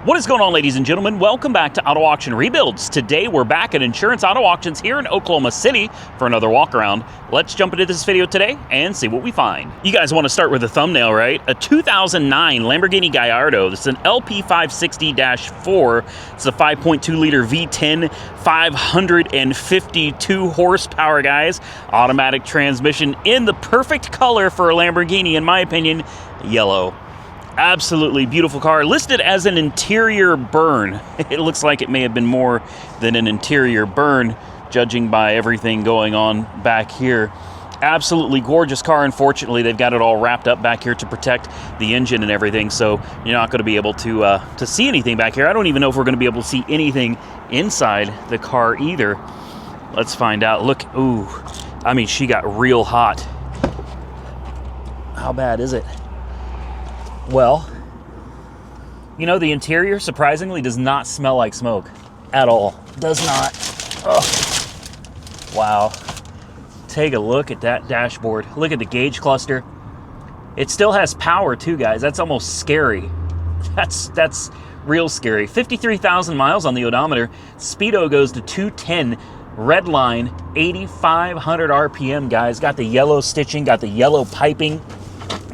What is going on, ladies and gentlemen? Welcome back to Auto Auction Rebuilds. Today we're back at Insurance Auto Auctions here in Oklahoma City for another walk around. Let's jump into this video today and see what we find. You guys want to start with the thumbnail, right? A 2009 Lamborghini Gallardo. This is an Lp560-4. It's a 5.2 liter V10, 552 horsepower, guys. Automatic transmission in the perfect color for a Lamborghini, in my opinion, yellow. Absolutely beautiful car, listed as an interior burn. It looks like it may have been more than an interior burn, judging by everything going on back here. Absolutely gorgeous car. Unfortunately, they've got it all wrapped up back here to protect the engine and everything, so you're not going to be able to see anything back here. I don't even know if we're going to be able to see anything inside the car either. Let's find out. Look, ooh, I mean, she got real hot. How bad is it? Well, you know, the interior, surprisingly, does not smell like smoke at all. Does not. Oh, wow. Take a look at that dashboard. Look at the gauge cluster. It still has power too, guys. That's almost scary. That's real scary. 53,000 miles on the odometer. Speedo goes to 210. Red line, 8,500 RPM, guys. Got the yellow stitching, got the yellow piping.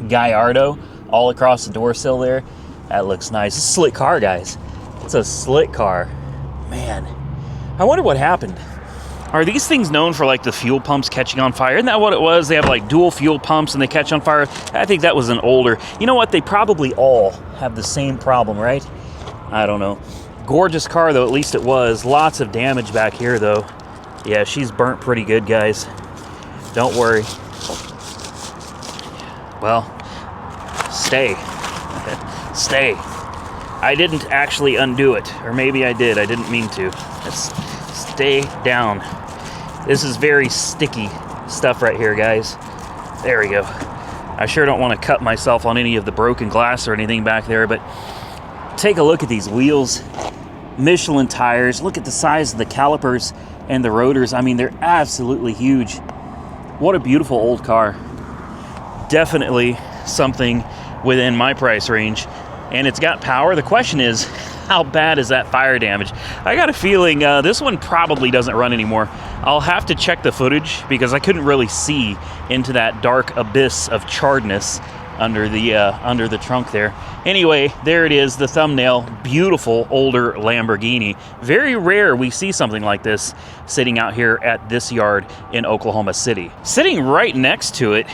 Gallardo all across the door sill there. That looks nice. It's a slick car, guys. It's a slick car. Man, I wonder what happened. Are these things known for like the fuel pumps catching on fire? Isn't that what it was? They have like dual fuel pumps and they catch on fire. I think that was an older. You know what? They probably all have the same problem, right? I don't know. Gorgeous car though, at least it was. Lots of damage back here though. Yeah, she's burnt pretty good, guys. Don't worry. Well, stay. Stay. I didn't actually undo it, or maybe I did. I didn't mean to. Let's stay down. This is very sticky stuff right here, guys. There we go. I sure don't want to cut myself on any of the broken glass or anything back there, but take a look at these wheels. Michelin tires. Look at the size of the calipers and the rotors. I mean, they're absolutely huge. What a beautiful old car. Definitely something within my price range, and it's got power. The question is, how bad is that fire damage? I got a feeling this one probably doesn't run anymore. I'll have to check the footage because I couldn't really see into that dark abyss of charredness under the trunk there. Anyway, there it is, the thumbnail. Beautiful older Lamborghini. Very rare we see something like this sitting out here at this yard in Oklahoma City. Sitting right next to it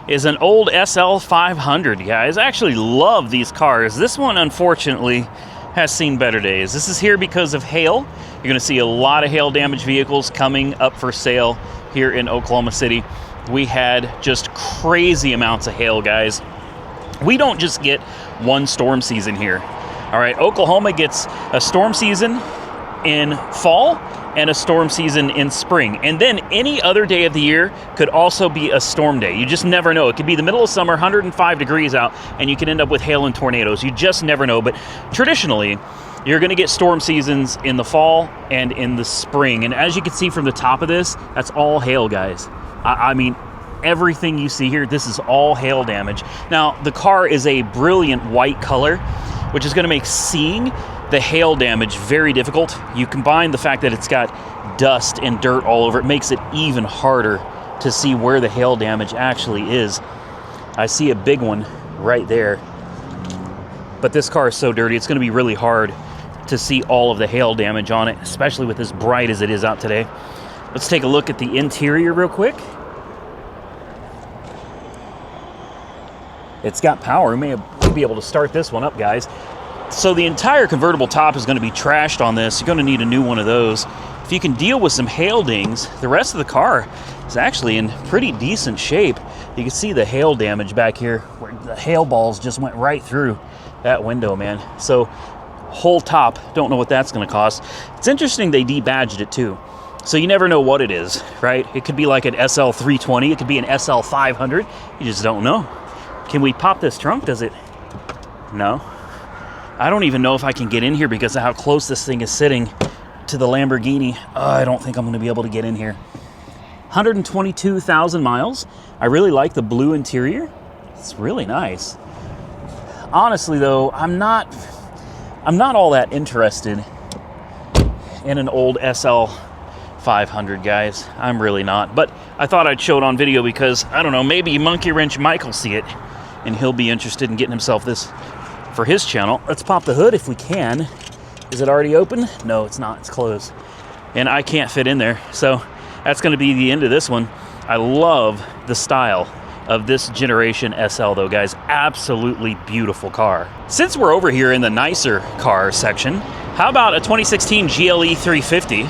is an old SL500, guys. I actually love these cars. This one, unfortunately, has seen better days. This is here because of hail. You're gonna see a lot of hail damaged vehicles coming up for sale here in Oklahoma City. We had just crazy amounts of hail, guys. We don't just get one storm season here. All right, Oklahoma gets a storm season in fall and a storm season in spring. And then any other day of the year could also be a storm day. You just never know. It could be the middle of summer, 105 degrees out, and you could end up with hail and tornadoes. You just never know. But traditionally, you're gonna get storm seasons in the fall and in the spring. And as you can see from the top of this, that's all hail, guys. I mean, everything you see here, this is all hail damage. Now, the car is a brilliant white color, which is gonna make seeing the hail damage very difficult. You combine the fact that it's got dust and dirt all over, it makes it even harder to see where the hail damage actually is. I see a big one right there, but this car is so dirty, it's gonna be really hard to see all of the hail damage on it, especially with as bright as it is out today. Let's take a look at the interior real quick. It's got power. We may be able to start this one up, guys. So the entire convertible top is going to be trashed on this. You're going to need a new one of those. If you can deal with some hail dings, the rest of the car is actually in pretty decent shape. You can see the hail damage back here, where the hail balls just went right through that window, man. So whole top, don't know what that's going to cost. It's interesting they debadged it too. So you never know what it is, right? It could be like an SL320. It could be an SL500. You just don't know. Can we pop this trunk? Does it? No. I don't even know if I can get in here because of how close this thing is sitting to the Lamborghini. I don't think I'm going to be able to get in here. 122,000 miles. I really like the blue interior. It's really nice. Honestly, though, I'm not I'm not all that interested in an old SL 500, guys. I'm really not. But I thought I'd show it on video because, I don't know, maybe Monkey Wrench Mike will see it and he'll be interested in getting himself this for his channel. Let's pop the hood if we can. Is it already open? No, it's not. It's closed. And I can't fit in there. So that's going to be the end of this one. I love the style of this generation SL though, guys. Absolutely beautiful car. Since we're over here in the nicer car section, how about a 2016 GLE 350?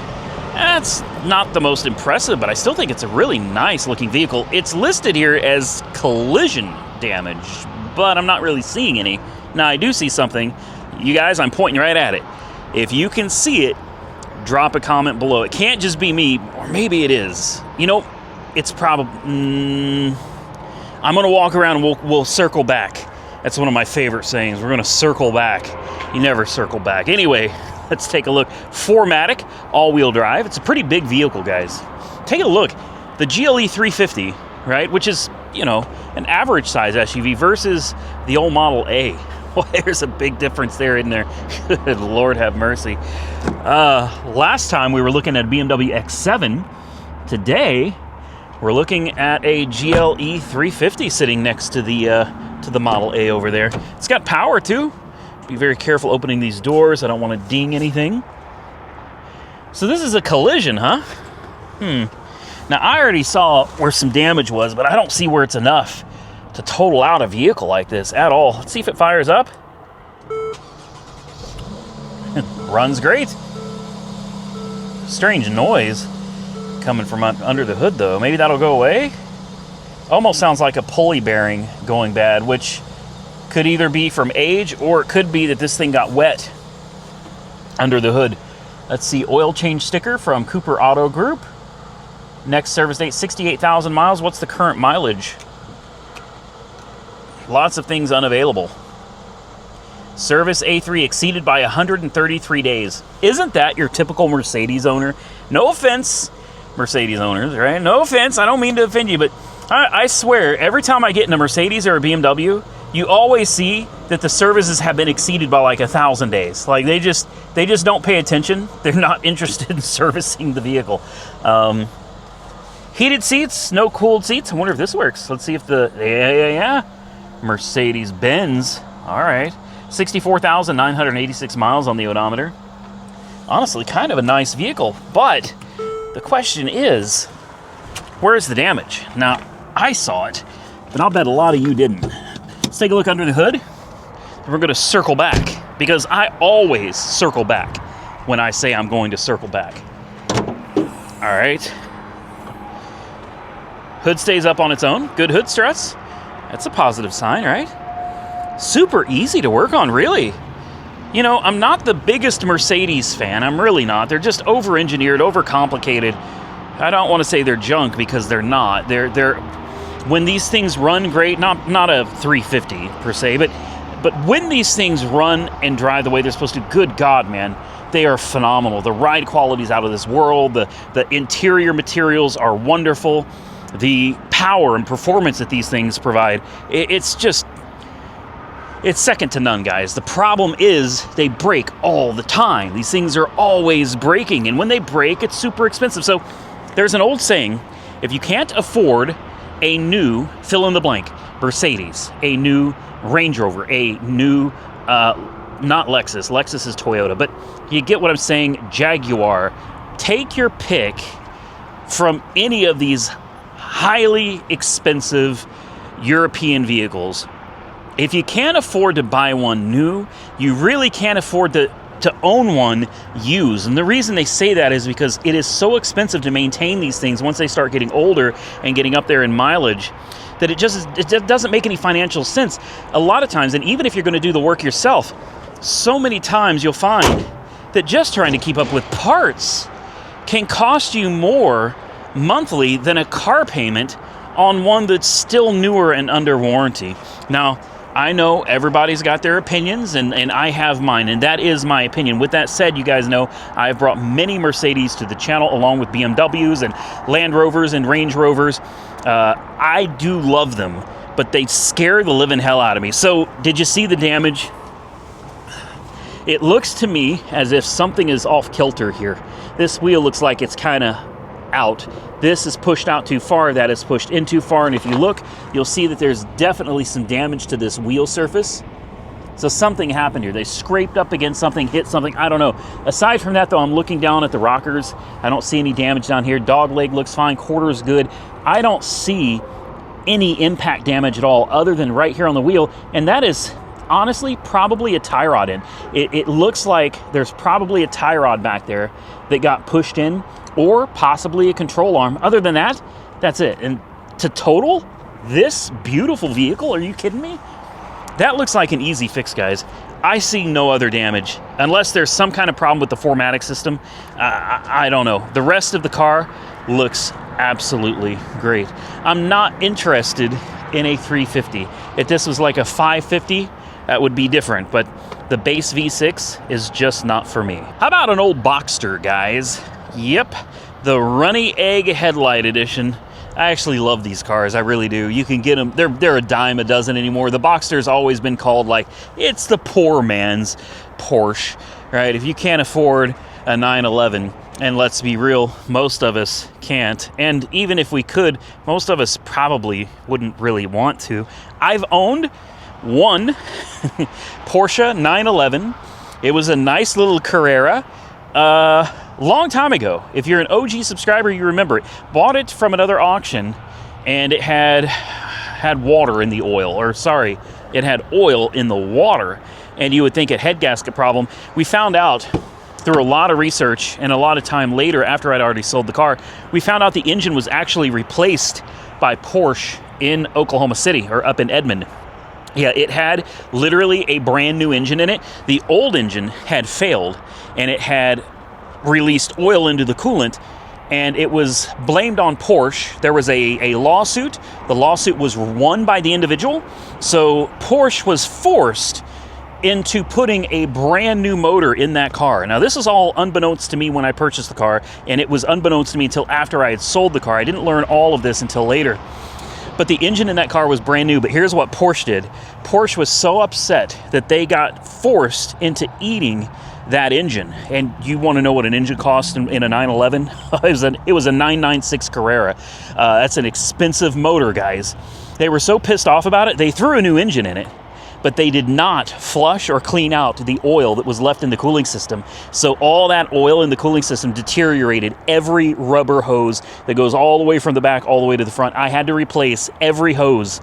That's not the most impressive, but I still think it's a really nice looking vehicle. It's listed here as collision damage, but I'm not really seeing any. Now I do see something. You guys, I'm pointing right at it. If you can see it, drop a comment below. It can't just be me, or maybe it is. You know, it's probably... I'm going to walk around and we'll circle back. That's one of my favorite sayings. We're going to circle back. You never circle back. Anyway, let's take a look. 4MATIC, all-wheel drive. It's a pretty big vehicle, guys. Take a look. The GLE 350, right, which is, you know, an average size SUV versus the old Model A. Well, there's a big difference there, isn't there? Good Lord have mercy. Last time we were looking at a BMW X7. Today, we're looking at a GLE 350 sitting next to the Model A over there. It's got power too. Be very careful opening these doors. I don't want to ding anything. So this is a collision, huh? Now I already saw where some damage was, but I don't see where it's enough to total out a vehicle like this at all. Let's see if it fires up. Runs great. Strange noise coming from under the hood though. Maybe that'll go away. Almost sounds like a pulley bearing going bad, which could either be from age or it could be that this thing got wet under the hood. Let's see, oil change sticker from Cooper Auto Group. Next service date, 68,000 miles. What's the current mileage? Lots of things unavailable. Service A3 exceeded by 133 days. Isn't that your typical Mercedes owner? No offense, Mercedes owners, right? No offense, I don't mean to offend you, but I swear, every time I get in a Mercedes or a BMW, you always see that the services have been exceeded by like 1,000 days. Like they just don't pay attention. They're not interested in servicing the vehicle. Heated seats, no cooled seats. I wonder if this works. Let's see if yeah. Mercedes-Benz. All right. 64,986 miles on the odometer. Honestly, kind of a nice vehicle. But the question is, where's the damage? Now, I saw it, but I'll bet a lot of you didn't. Let's take a look under the hood. And we're going to circle back, because I always circle back when I say I'm going to circle back. All right. Hood stays up on its own. Good hood struts. That's a positive sign, right? Super easy to work on, really. You know, I'm not the biggest Mercedes fan. I'm really not. They're just over-engineered, over-complicated. I don't want to say they're junk, because they're not. They're when these things run great, not a 350 per se, but when these things run and drive the way they're supposed to, good God, man, they are phenomenal. The ride quality's out of this world. The interior materials are wonderful. The power and performance that these things provide, it's second to none, guys. The problem is they break all the time. These things are always breaking, and when they break, it's super expensive. So there's an old saying, if you can't afford a new fill in the blank, Mercedes, a new Range Rover, a new, not Lexus, Lexus is Toyota, but you get what I'm saying, Jaguar, take your pick from any of these highly expensive European vehicles. If you can't afford to buy one new, you really can't afford to own one used. And the reason they say that is because it is so expensive to maintain these things once they start getting older and getting up there in mileage, that it just doesn't make any financial sense. A lot of times, and even if you're going to do the work yourself, so many times you'll find that just trying to keep up with parts can cost you more monthly than a car payment on one that's still newer and under warranty. Now, I know everybody's got their opinions, and I have mine, and that is my opinion. With that said, you guys know I've brought many Mercedes to the channel, along with BMWs and Land Rovers and Range Rovers. I do love them, but they scare the living hell out of me. So, did you see the damage? It looks to me as if something is off kilter here. This wheel looks like it's kind of out. This is pushed out too far, that is pushed in too far, and if you look, you'll see that there's definitely some damage to this wheel surface. So something happened here. They scraped up against something, hit something, I don't know. Aside from that though, I'm looking down at the rockers. I don't see any damage down here. Dog leg looks fine, quarter is good. I don't see any impact damage at all other than right here on the wheel, and that is honestly probably a tie rod in. It looks like there's probably a tie rod back there that got pushed in, or possibly a control arm. Other than that, that's it. And to total this beautiful vehicle, are you kidding me? That looks like an easy fix, guys. I see no other damage, unless there's some kind of problem with the 4MATIC system. I don't know. The rest of the car looks absolutely great. I'm not interested in a 350. If this was like a 550, that would be different, but the base V6 is just not for me. How about an old Boxster, guys? Yep, the Runny Egg Headlight Edition. I actually love these cars, I really do. You can get them, they're a dime a dozen anymore. The Boxster's always been called like, it's the poor man's Porsche, right? If you can't afford a 911, and let's be real, most of us can't. And even if we could, most of us probably wouldn't really want to. I've owned one Porsche 911. It was a nice little Carrera. Long time ago. If you're an OG subscriber, you remember it. Bought it from another auction, and it had water in the oil, or sorry, it had oil in the water, and you would think it head gasket problem. We found out through a lot of research and a lot of time later, after I'd already sold the car, we found out the engine was actually replaced by Porsche in Oklahoma City, or up in Edmond. Yeah, it had literally a brand new engine in it. The old engine had failed, and it had released oil into the coolant, and it was blamed on Porsche. There was a lawsuit. The lawsuit was won by the individual, so Porsche was forced into putting a brand new motor in that car. Now, this is all unbeknownst to me when I purchased the car, and it was unbeknownst to me until after I had sold the car. I didn't learn all of this until later. But the engine in that car was brand new. But here's what Porsche did. Porsche was so upset that they got forced into eating that engine. And you want to know what an engine cost in a 911? It was a 996 Carrera. That's an expensive motor, guys. They were so pissed off about it, they threw a new engine in it, but they did not flush or clean out the oil that was left in the cooling system. So all that oil in the cooling system deteriorated every rubber hose that goes all the way from the back all the way to the front. I had to replace every hose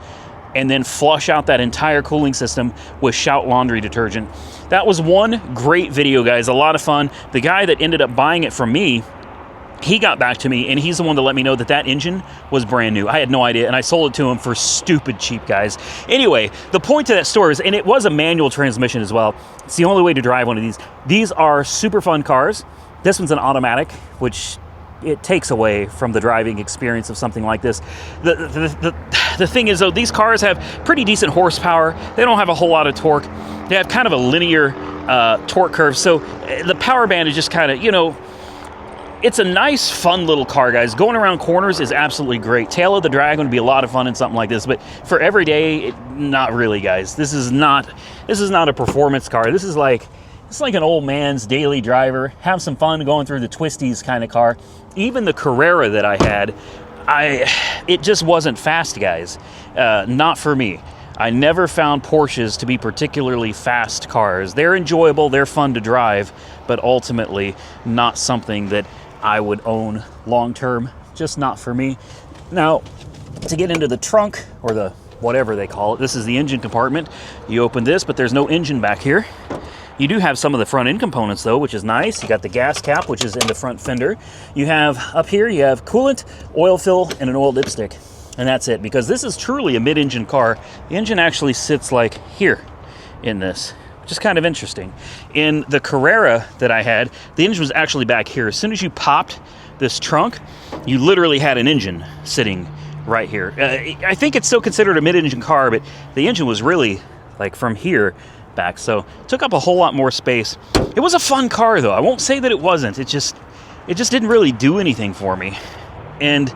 and then flush out that entire cooling system with Shout laundry detergent. That was one great video, guys. A lot of fun. The guy that ended up buying it from me, he got back to me, and he's the one that let me know that that engine was brand new. I had no idea, and I sold it to him for stupid cheap, guys. Anyway, the point to that story is, and it was a manual transmission as well. It's the only way to drive one of these. These are super fun cars. This one's an automatic, which it takes away from the driving experience of something like this. The thing is, though, these cars have pretty decent horsepower. They don't have a whole lot of torque. They have kind of a linear torque curve, so the power band is just kind of, you know, it's a nice, fun little car, guys. Going around corners is absolutely great. Tail of the Dragon would be a lot of fun in something like this, but for every day, not really, guys. This is not a performance car. This is like an old man's daily driver. Have some fun going through the twisties kind of car. Even the Carrera that I had, it just wasn't fast, guys. Not for me. I never found Porsches to be particularly fast cars. They're enjoyable, they're fun to drive, but ultimately not something that I would own long term. Just not for me. Now, to get into the trunk, or the whatever they call it, this is the engine compartment. You open this, but there's no engine back here. You do have some of the front end components though, which is nice. You got the gas cap, which is in the front fender. You have up here, you have coolant, oil fill, and an oil dipstick. And that's it, because this is truly a mid-engine car. The engine actually sits like here in this, which is kind of interesting. In the Carrera that I had, the engine was actually back here. As soon as you popped this trunk, you literally had an engine sitting right here. I think it's still considered a mid-engine car, but the engine was really like from here back, so it took up a whole lot more space. It was a fun car though. I won't say that it wasn't. It just didn't really do anything for me. And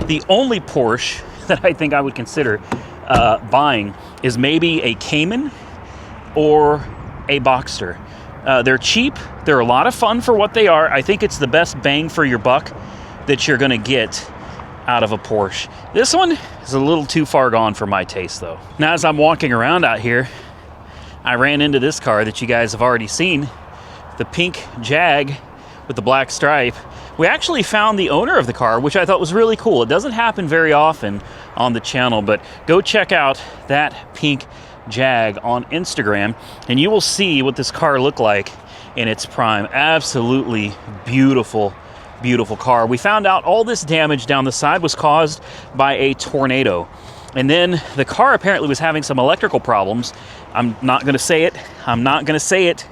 the only Porsche that I think I would consider buying is maybe a Cayman or a Boxster. They're cheap. They're a lot of fun for what they are. I think it's the best bang for your buck that you're going to get out of a Porsche. This one is a little too far gone for my taste, though. Now, as I'm walking around out here, I ran into this car that you guys have already seen, the pink Jag with the black stripe. We actually found the owner of the car, which I thought was really cool. It doesn't happen very often on the channel, but go check out that pink Jag on Instagram, and you will see what this car looked like in its prime. Absolutely beautiful, beautiful car. We found out all this damage down the side was caused by a tornado. And then the car apparently was having some electrical problems. I'm not going to say it. I'm not going to say it.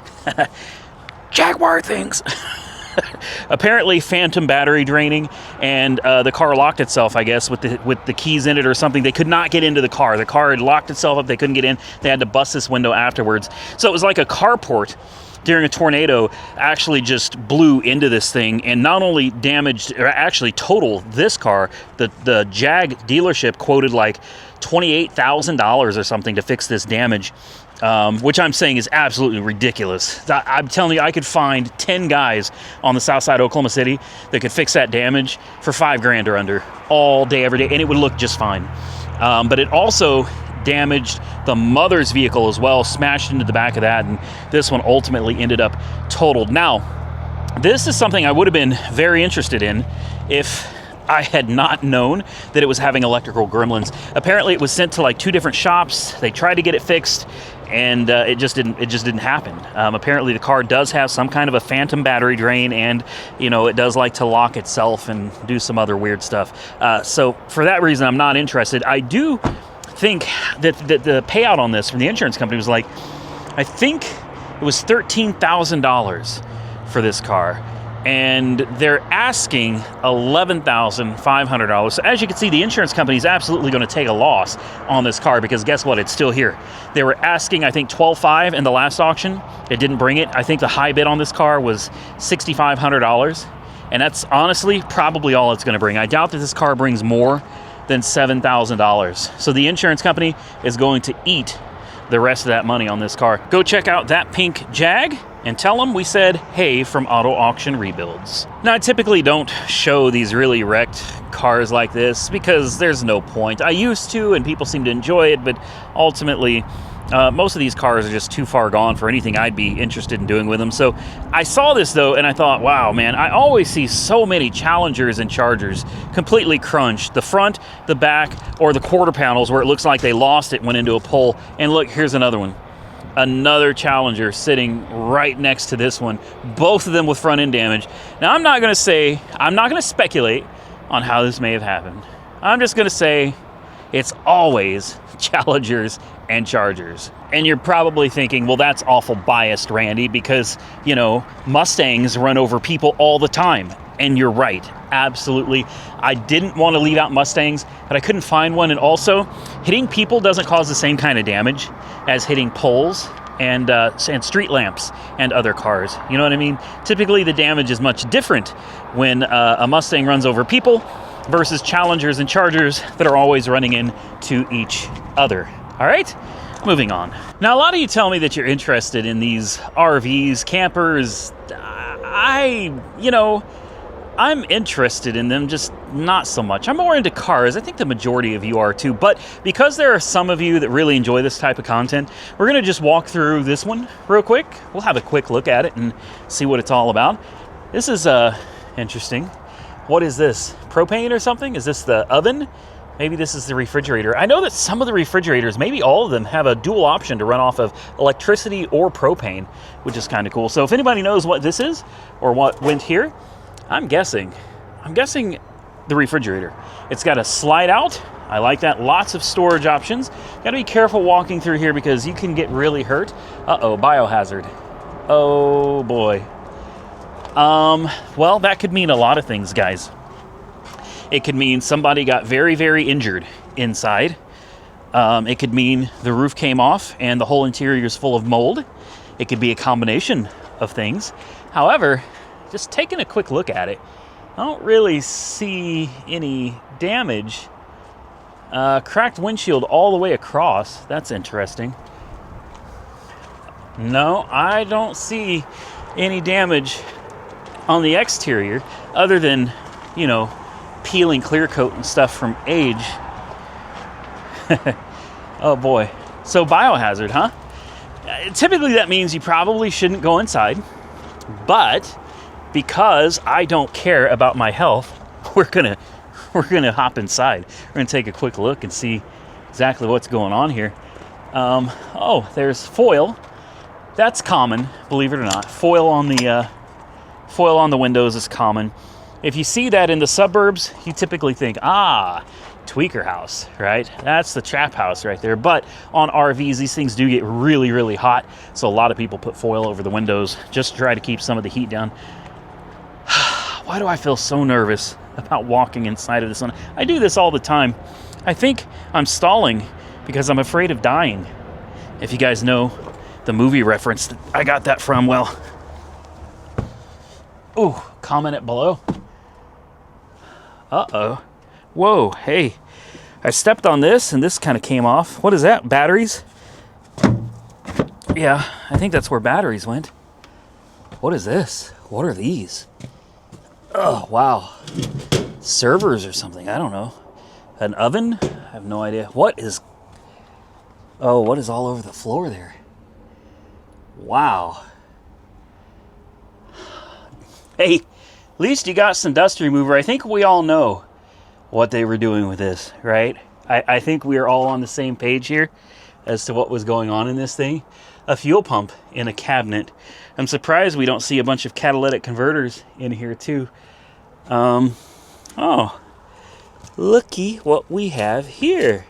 Jaguar things. Apparently phantom battery draining, and the car locked itself, I guess, with the keys in it or something. They could not get into the car. The car had locked itself up. They couldn't get in. They had to bust this window afterwards. So it was like a carport during a tornado actually just blew into this thing, and not only damaged, or actually totaled this car. The Jag dealership quoted like $28,000 or something to fix this damage. Which I'm saying is absolutely ridiculous. I'm telling you, I could find 10 guys on the south side of Oklahoma City that could fix that damage for $5,000 or under all day, every day, and it would look just fine. But it also damaged the mother's vehicle as well, smashed into the back of that, and this one ultimately ended up totaled. Now, this is something I would have been very interested in if I had not known that it was having electrical gremlins. Apparently it was sent to like 2 different shops. They tried to get it fixed, and it just didn't happen. Apparently the car does have some kind of a phantom battery drain, and it does like to lock itself and do some other weird stuff. So for that reason, I'm not interested. I do think that the payout on this from the insurance company was like, I think it was $13,000 for this car. And they're asking $11,500. So as you can see, the insurance company is absolutely going to take a loss on this car, because guess what? It's still here. They were asking, I think, $12,500 in the last auction. It didn't bring it. I think the high bid on this car was $6,500. And that's honestly probably all it's going to bring. I doubt that this car brings more than $7,000. So the insurance company is going to eat the rest of that money on this car. Go check out that pink Jag and tell them we said, hey, from Auto Auction Rebuilds. Now, I typically don't show these really wrecked cars like this because there's no point. I used to, and people seem to enjoy it, but ultimately, most of these cars are just too far gone for anything I'd be interested in doing with them. So I saw this, though, and I thought, wow, man, I always see so many Challengers and Chargers completely crunched. The front, the back, or the quarter panels where it looks like they lost it, went into a pole. And look, here's another one. Another Challenger sitting right next to this one, both of them with front end damage. Now, I'm not going to speculate on how this may have happened. I'm just going to say it's always Challengers and Chargers. And you're probably thinking, well, that's awful biased, Randy, because, Mustangs run over people all the time. And you're right, absolutely. I didn't want to leave out Mustangs, but I couldn't find one. And also, hitting people doesn't cause the same kind of damage as hitting poles and street lamps and other cars. You know what I mean? Typically, the damage is much different when a Mustang runs over people versus Challengers and Chargers that are always running into each other. All right? Moving on. Now, a lot of you tell me that you're interested in these RVs, campers. I'm interested in them, just not so much. I'm more into cars. I think the majority of you are too. But because there are some of you that really enjoy this type of content, we're going to just walk through this one real quick. We'll have a quick look at it and see what it's all about. This is interesting. What is this? Propane or something? Is this the oven? Maybe this is the refrigerator. I know that some of the refrigerators, maybe all of them, have a dual option to run off of electricity or propane, which is kind of cool. So if anybody knows what this is or what went here, I'm guessing the refrigerator. It's got a slide out. I like that. Lots of storage options. Got to be careful walking through here because you can get really hurt. Uh-oh, biohazard. Oh boy. Well, that could mean a lot of things, guys. It could mean somebody got very, very injured inside. It could mean the roof came off and the whole interior is full of mold. It could be a combination of things. However, just taking a quick look at it, I don't really see any damage. Cracked windshield all the way across. That's interesting. No, I don't see any damage on the exterior other than, you know, peeling clear coat and stuff from age. Oh boy. So biohazard, huh? Typically that means you probably shouldn't go inside, but because I don't care about my health, we're gonna hop inside. We're gonna take a quick look and see exactly what's going on here. Oh, there's foil. That's common, believe it or not. Foil on the windows is common. If you see that in the suburbs, you typically think, tweaker house, right? That's the trap house right there. But on RVs, these things do get really, really hot. So a lot of people put foil over the windows just to try to keep some of the heat down. Why do I feel so nervous about walking inside of this one? I do this all the time. I think I'm stalling because I'm afraid of dying. If you guys know the movie reference that I got that from, well, ooh, comment it below. Uh-oh. Whoa, hey, I stepped on this and this kind of came off. What is that, batteries? Yeah, I think that's where batteries went. What is this? What are these? Oh, wow. Servers or something, I don't know. An oven? I have no idea. What is all over the floor there? Wow. Hey, at least you got some dust remover. I think we all know what they were doing with this, right? I think we are all on the same page here as to what was going on in this thing. A fuel pump in a cabinet. I'm surprised we don't see a bunch of catalytic converters in here too. Oh, looky what we have here.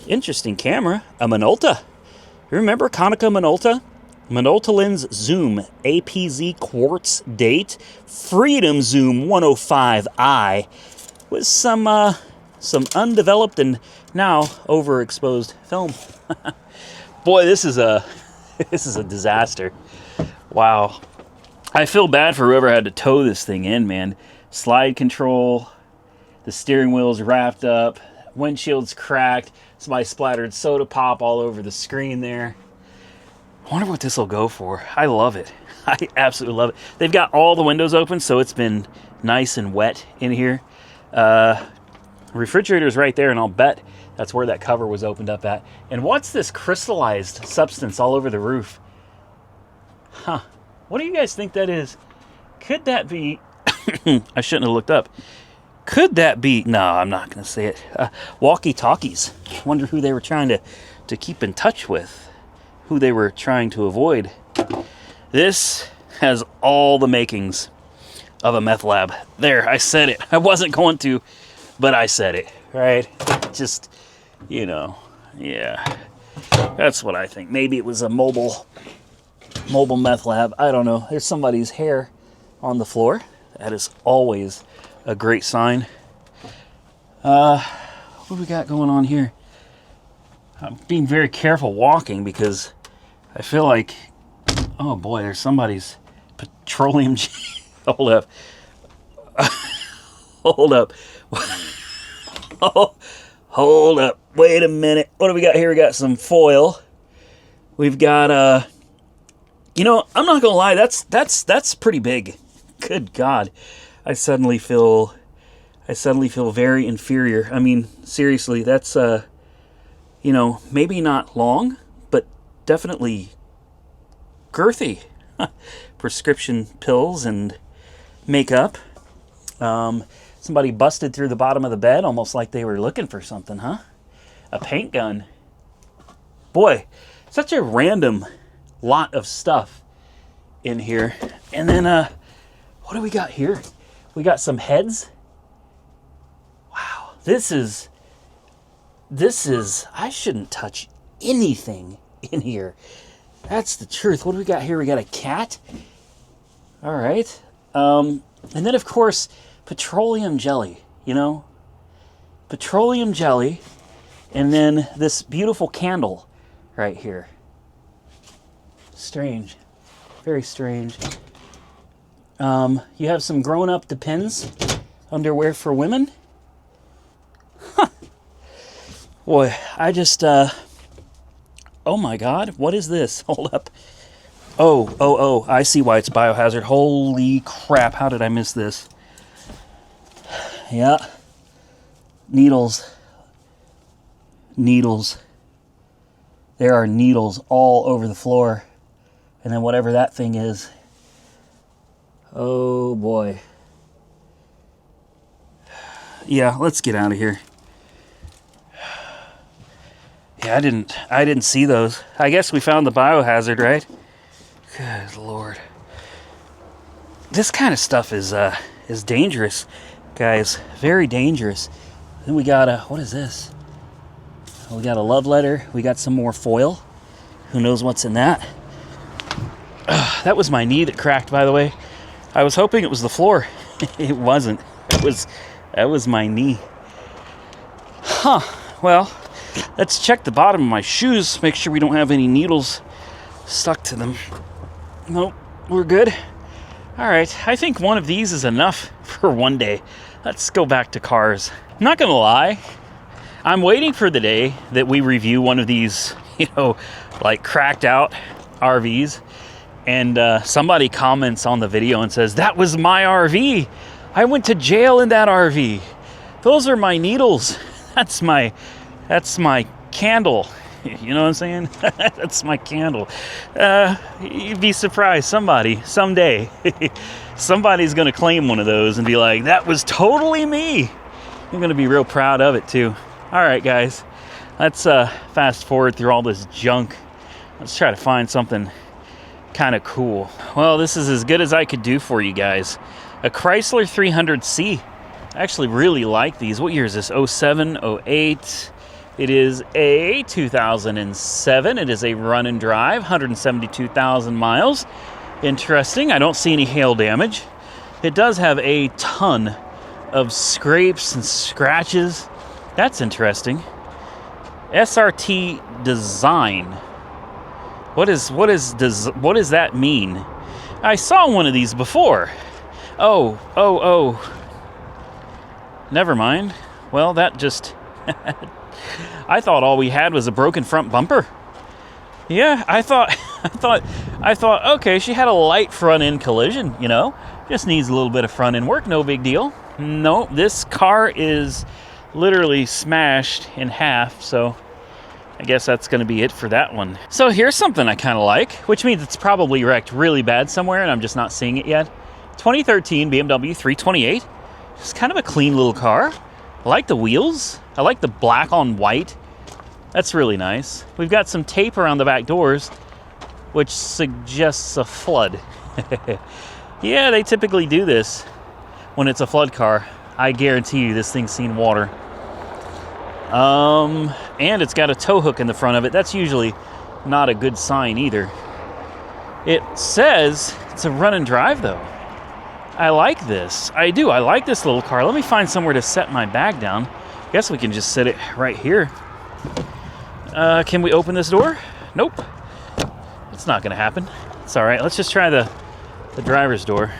Interesting camera. A Minolta. Remember Konica Minolta? Minolta lens zoom, APZ quartz date, Freedom Zoom 105i with some undeveloped and now overexposed film. Boy, this is a disaster. Wow. I feel bad for whoever had to tow this thing in, man. Slide control, the steering wheel's wrapped up, windshield's cracked, somebody splattered soda pop all over the screen there. I wonder what this will go for. I love it. I absolutely love it. They've got all the windows open, so it's been nice and wet in here. Refrigerator's right there, and I'll bet that's where that cover was opened up at. And what's this crystallized substance all over the roof? Huh. What do you guys think that is? Could that be... I shouldn't have looked up. Could that be... No, I'm not going to say it. Walkie-talkies. Wonder who they were trying to keep in touch with. Who they were trying to avoid. This has all the makings of a meth lab. There, I said it. I wasn't going to, but I said it, right? Just, you know, yeah. That's what I think. Maybe it was a mobile meth lab. I don't know. There's somebody's hair on the floor. That is always a great sign. What do we got going on here? I'm being very careful walking because I feel like, oh boy, there's somebody's petroleum. Hold up. Hold up. Oh, hold up. Wait a minute. What do we got here? We got some foil. We've got, you know, I'm not gonna lie. That's pretty big. Good God. I suddenly feel very inferior. I mean, seriously, that's, you know, maybe not long, but definitely girthy. Prescription pills and makeup. Somebody busted through the bottom of the bed almost like they were looking for something, huh? A paint gun. Boy, such a random lot of stuff in here. And then, what do we got here? We got some heads. Wow, this is, I shouldn't touch anything in here. That's the truth. What do we got here? We got a cat. All right. And then, of course, petroleum jelly, you know? Petroleum jelly. And then this beautiful candle right here. Strange. Very strange. You have some grown-up Depends underwear for women. Huh. Boy, I just, Oh my God, what is this? Hold up. Oh, I see why it's biohazard. Holy crap, how did I miss this? Yeah. Needles. Needles. There are needles all over the floor. And then whatever that thing is. Oh boy. Yeah, let's get out of here. Yeah, I didn't see those. I guess we found the biohazard, right? Good Lord. This kind of stuff is dangerous, guys. Very dangerous. Then we got what is this? We got a love letter. We got some more foil. Who knows what's in that? That was my knee that cracked, by the way. I was hoping it was the floor. It wasn't. That was my knee. Huh. Well, let's check the bottom of my shoes. Make sure we don't have any needles stuck to them. Nope, we're good. All right, I think one of these is enough for one day. Let's go back to cars. I'm not gonna lie. I'm waiting for the day that we review one of these, like cracked out RVs. And somebody comments on the video and says, that was my RV. I went to jail in that RV. Those are my needles. That's my candle. You know what I'm saying? That's my candle. You'd be surprised. Someday, somebody's going to claim one of those and be like, that was totally me. I'm going to be real proud of it too. All right, guys, let's fast forward through all this junk. Let's try to find something kind of cool. Well, this is as good as I could do for you guys. A Chrysler 300C. I actually really like these. What year is this? 07, 08. It is a 2007. It is a run and drive, 172,000 miles. Interesting. I don't see any hail damage. It does have a ton of scrapes and scratches. That's interesting. SRT design. What does that mean? I saw one of these before. Oh. Never mind. Well, that just... I thought all we had was a broken front bumper. Yeah, I thought, okay, she had a light front end collision, just needs a little bit of front end work, no big deal. No, this car is literally smashed in half, so I guess that's going to be it for that one. So here's something I kind of like, which means it's probably wrecked really bad somewhere and I'm just not seeing it yet. 2013 BMW 328. It's kind of a clean little car. I like the wheels. I like the black on white. That's really nice. We've got some tape around the back doors, which suggests a flood. Yeah, they typically do this when it's a flood car. I guarantee you this thing's seen water. And it's got a tow hook in the front of it. That's usually not a good sign either. It says it's a run and drive though. I like this. I do. I like this little car. Let me find somewhere to set my bag down. I guess we can just set it right here. Can we open this door? Nope. It's not going to happen. It's all right. Let's just try the driver's door.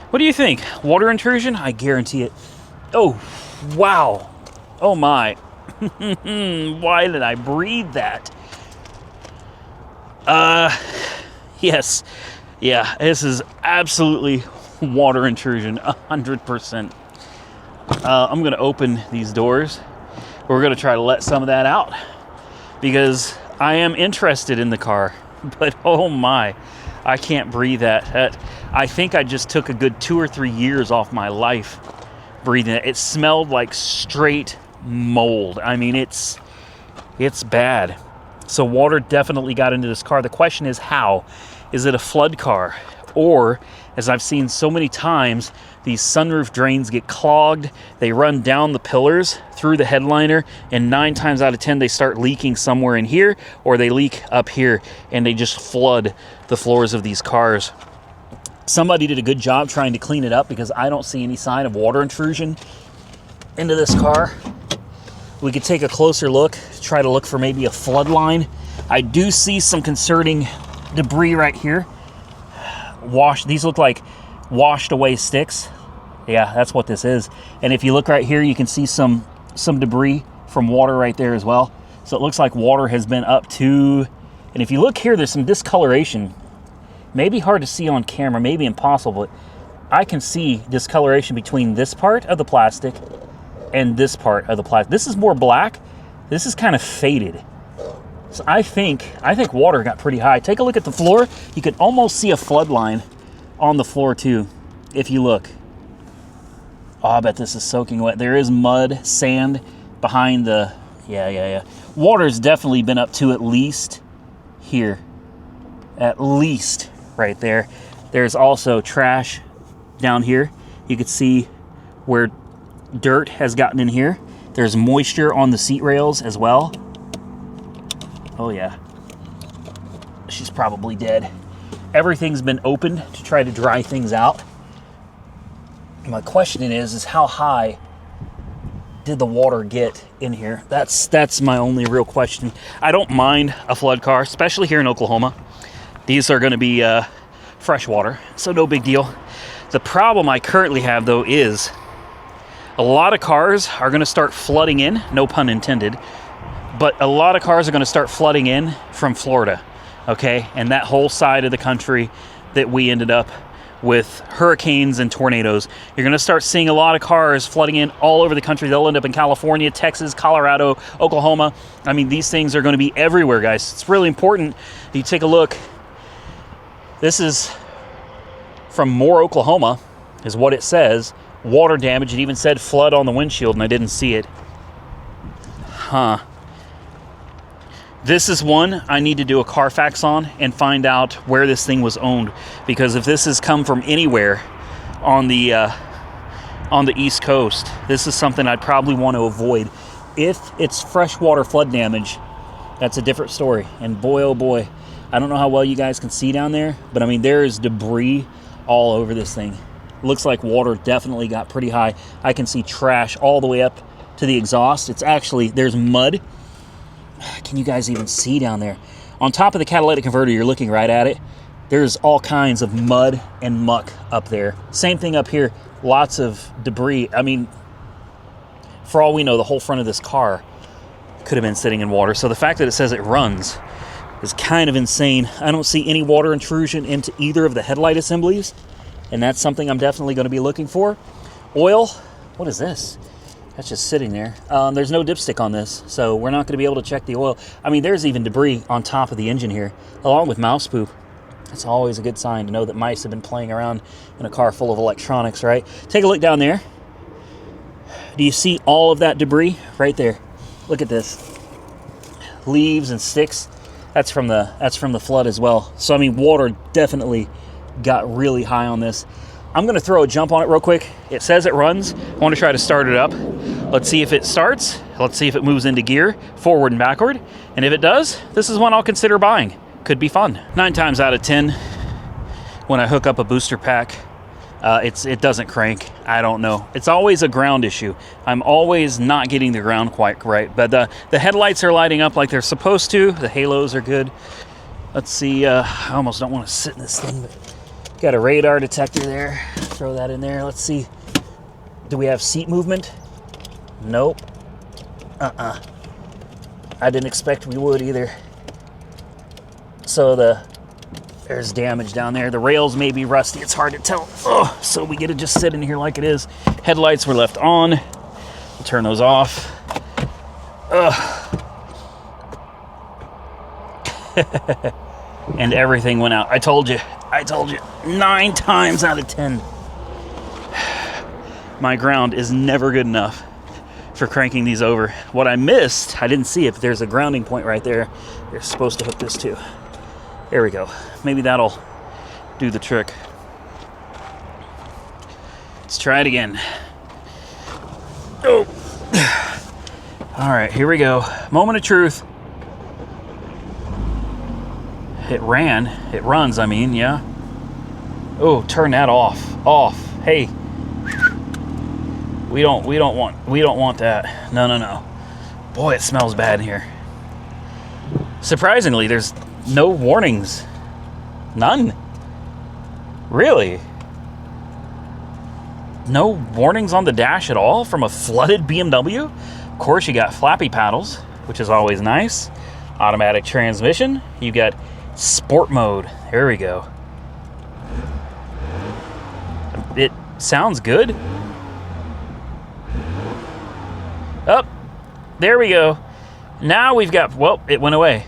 What do you think? Water intrusion? I guarantee it. Oh, wow. Oh, my. Why did I breathe that? Yes. Yeah, this is absolutely water intrusion, 100%. I'm going to open these doors. We're going to try to let some of that out because I am interested in the car. But oh my, I can't breathe that. I think I just took a good 2 or 3 years off my life breathing it. It smelled like straight mold. I mean, it's bad. So water definitely got into this car. The question is how? Is it a flood car? Or, as I've seen so many times, these sunroof drains get clogged, they run down the pillars through the headliner, and 9 times out of 10 they start leaking somewhere in here, or they leak up here, and they just flood the floors of these cars. Somebody did a good job trying to clean it up because I don't see any sign of water intrusion into this car. We could take a closer look, try to look for maybe a flood line. I do see some concerning debris right here. These look like washed away sticks. Yeah, that's what this is. And if you look right here, you can see some debris from water right there as well. So it looks like water has been up to, and if you look here, there's some discoloration. Maybe hard to see on camera, maybe impossible, but I can see discoloration between this part of the plastic and this part of the plastic. This is more black. This is kind of faded. So I think water got pretty high. Take a look at the floor. You can almost see a flood line on the floor too, if you look. Oh, I bet this is soaking wet. There is mud, sand behind the, yeah. Water's definitely been up to at least here. At least right there. There's also trash down here. You can see where dirt has gotten in here. There's moisture on the seat rails as well. Oh yeah. She's probably dead. Everything's been opened to try to dry things out. My question is how high did the water get in here? That's my only real question. I don't mind a flood car, especially here in Oklahoma. These are going to be fresh water, so no big deal. The problem I currently have, though, is a lot of cars are going to start flooding in, no pun intended, but a lot of cars are going to start flooding in from Florida, okay? And that whole side of the country that we ended up with hurricanes and tornadoes. You're going to start seeing a lot of cars flooding in all over the country. They'll end up in California, Texas, Colorado, Oklahoma. I mean, these things are going to be everywhere, guys. It's really important. You take a look. This is from Moore, Oklahoma, is what it says. Water damage. It even said flood on the windshield, and I didn't see it. Huh. This is one I need to do a Carfax on and find out where this thing was owned, because if this has come from anywhere on the East Coast, this is something I'd probably want to avoid. If it's freshwater flood damage, that's a different story. And boy, oh boy, I don't know how well you guys can see down there, but I mean, there is debris all over this thing. Looks like water definitely got pretty high. I can see trash all the way up to the exhaust. It's actually, there's mud. Can you guys even see down there? On top of the catalytic converter, you're looking right at it. There's all kinds of mud and muck up there. Same thing up here. Lots of debris. I mean, for all we know, the whole front of this car could have been sitting in water. So the fact that it says it runs is kind of insane. I don't see any water intrusion into either of the headlight assemblies, and that's something I'm definitely going to be looking for. Oil, what is this? That's just sitting there. There's no dipstick on this, so we're not going to be able to check the oil. I mean, there's even debris on top of the engine here, along with mouse poop. That's always a good sign to know that mice have been playing around in a car full of electronics, right? Take a look down there. Do you see all of that debris right there? Look at this. Leaves and sticks. That's from the flood as well. So I mean, water definitely got really high on this. I'm going to throw a jump on it real quick. It says it runs. I want to try to start it up. Let's see if it starts. Let's see if it moves into gear, forward and backward. And if it does, this is one I'll consider buying. Could be fun. 9 times out of 10, when I hook up a booster pack, it doesn't crank. I don't know. It's always a ground issue. I'm always not getting the ground quite right. But the headlights are lighting up like they're supposed to. The halos are good. Let's see. I almost don't want to sit in this thing, but got a radar detector there. Throw that in there. Let's see. Do we have seat movement? Nope. I didn't expect we would either. So there's damage down there. The rails may be rusty. It's hard to tell. Ugh, so we get to just sit in here like it is. Headlights were left on. We'll turn those off. And everything went out. I told you. 9 times out of 10. My ground is never good enough for cranking these over. What I missed, I didn't see it, but there's a grounding point right there. You're supposed to hook this to. There we go. Maybe that'll do the trick. Let's try it again. Oh. All right, here we go. Moment of truth. It runs, I mean, yeah. Oh, turn that off. Hey. We don't want that. No. Boy, it smells bad in here. Surprisingly, there's no warnings. None. Really? No warnings on the dash at all from a flooded BMW? Of course, you got flappy paddles which is always nice. Automatic transmission. You got sport mode. There we go. It sounds good. Oh, there we go. Now we've got, well, it went away.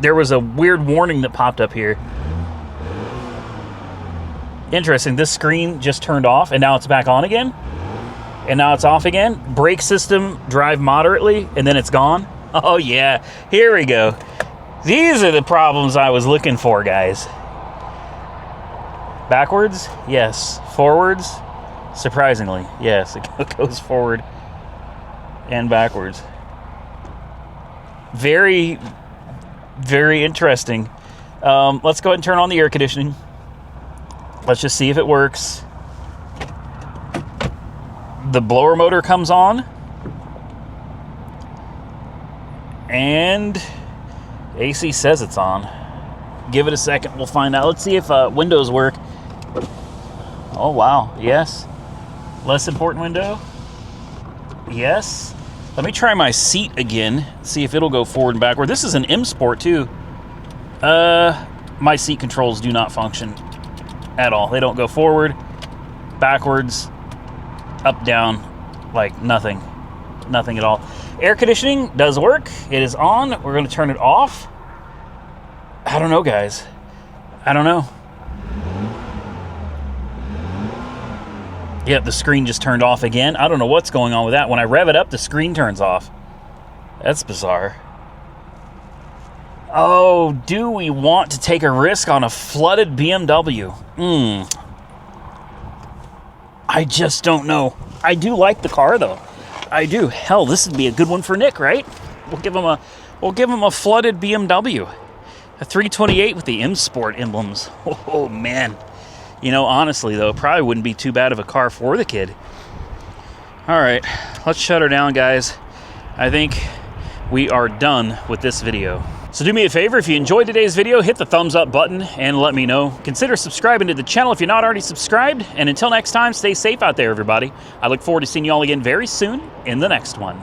There was a weird warning that popped up here. Interesting, this screen just turned off and now it's back on again. And now it's off again. Brake system, drive moderately, and then it's gone. Oh yeah, here we go. These are the problems I was looking for, guys. Backwards? Yes. Forwards? Surprisingly, yes, it goes forward and backwards. Very, very interesting. Let's go ahead and turn on the air conditioning. Let's just see if it works. The blower motor comes on. And AC says it's on. Give it a second, we'll find out. Let's see if windows work. Oh, wow, yes. Less important window. Yes. Let me try my seat again, see if it'll go forward and backward. This is an M Sport too. My seat controls do not function at all. They don't go forward, backwards, up, down, like nothing. Nothing at all. Air conditioning does work. It is on. We're going to turn it off. I don't know, guys. I don't know. Yep, the screen just turned off again. I don't know what's going on with that. When I rev it up, the screen turns off. That's bizarre. Oh, do we want to take a risk on a flooded BMW? I just don't know. I do like the car, though. I do. Hell, this would be a good one for Nick, right? We'll give him a flooded BMW. A 328 with the M Sport emblems. Oh, man. You know, honestly, though, probably wouldn't be too bad of a car for the kid. All right, let's shut her down, guys. I think we are done with this video. So do me a favor, if you enjoyed today's video, hit the thumbs up button and let me know. Consider subscribing to the channel if you're not already subscribed. And until next time, stay safe out there, everybody. I look forward to seeing you all again very soon in the next one.